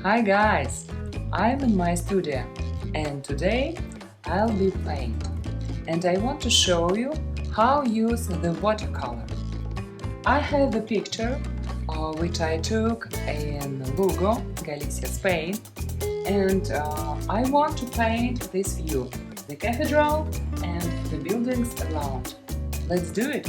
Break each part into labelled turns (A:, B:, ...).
A: Hi guys, I'm in my studio and today I'll be paint and I want to show you how use the watercolor. I have a picture which I took in Lugo, Galicia, Spain, and I want to paint this view, the cathedral and the buildings around. Let's do it!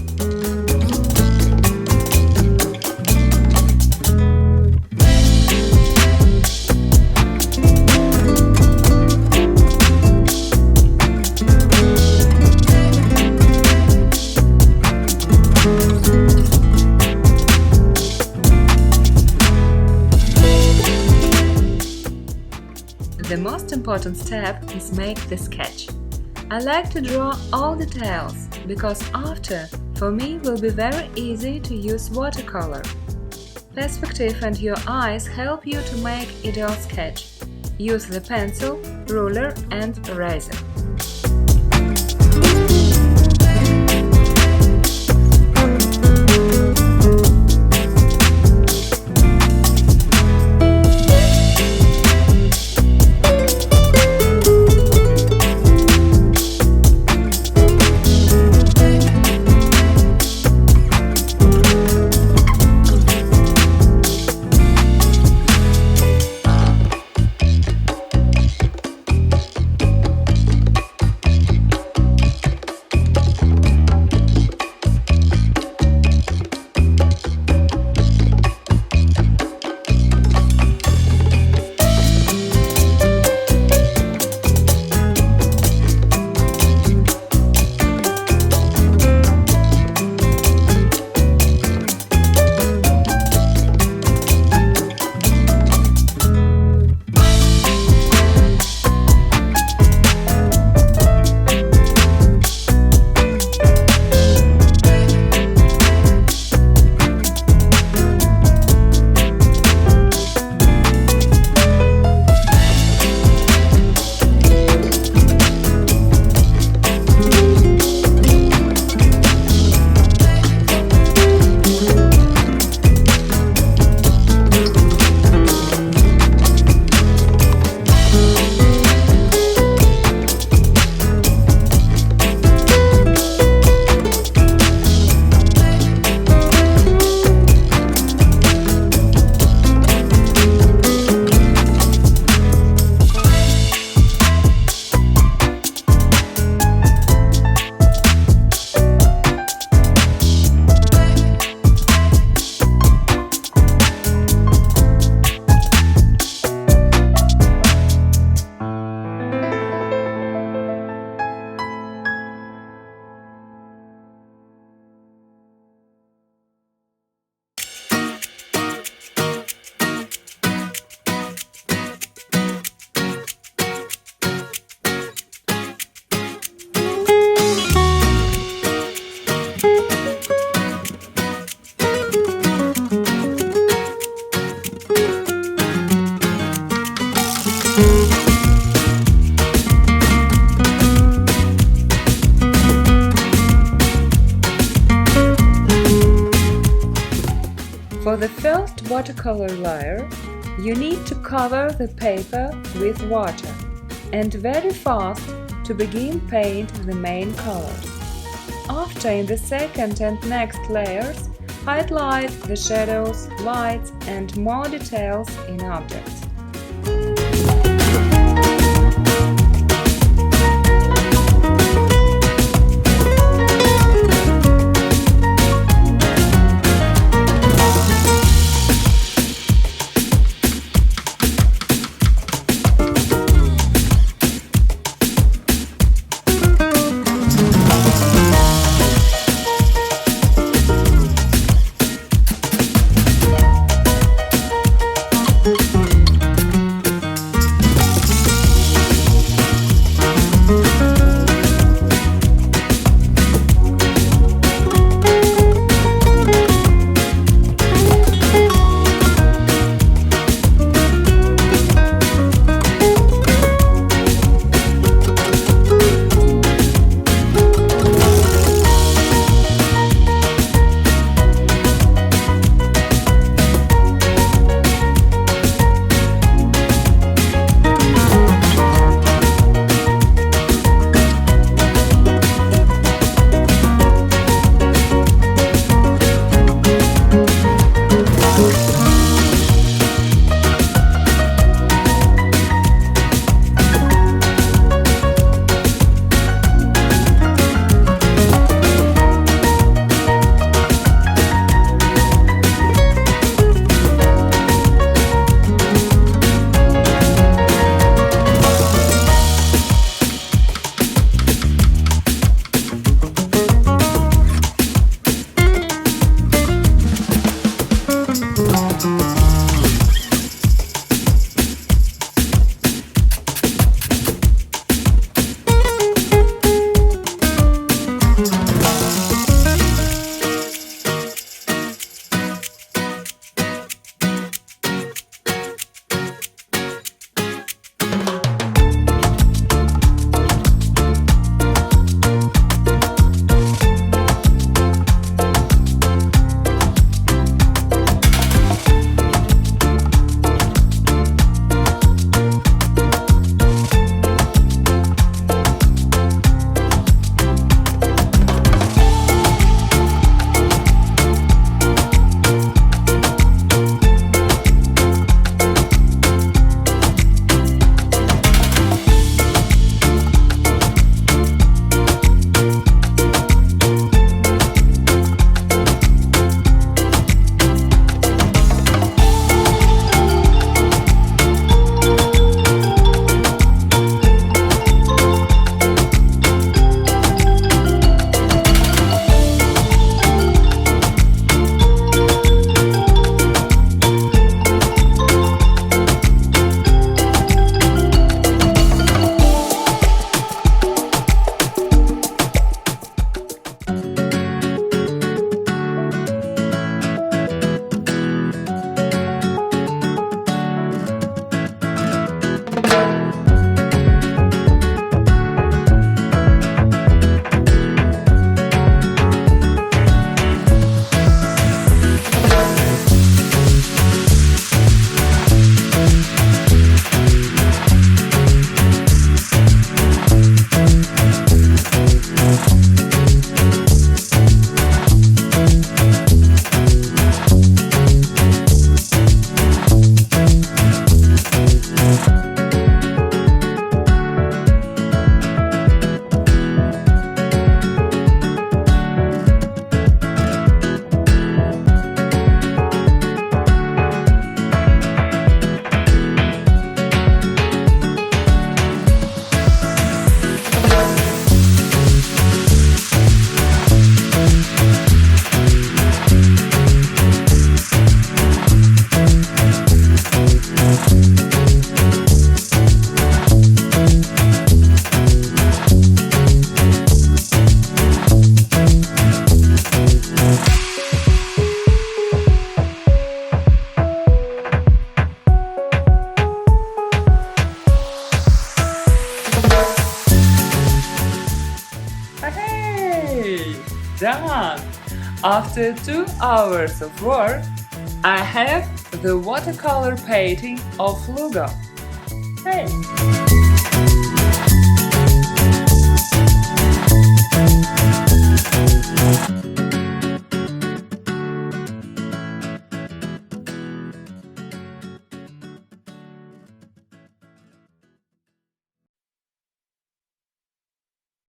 A: The most important step is make the sketch. I like to draw all details, because after, for me, will be very easy to use watercolor. Perspective and your eyes help you to make ideal sketch. Use the pencil, ruler and eraser. For the first watercolor layer, you need to cover the paper with water and very fast to begin paint the main colors. After, in the second and next layers, highlight the shadows, lights and more details in objects. After 2 hours of work, I have the watercolor painting of Lugo. Hey!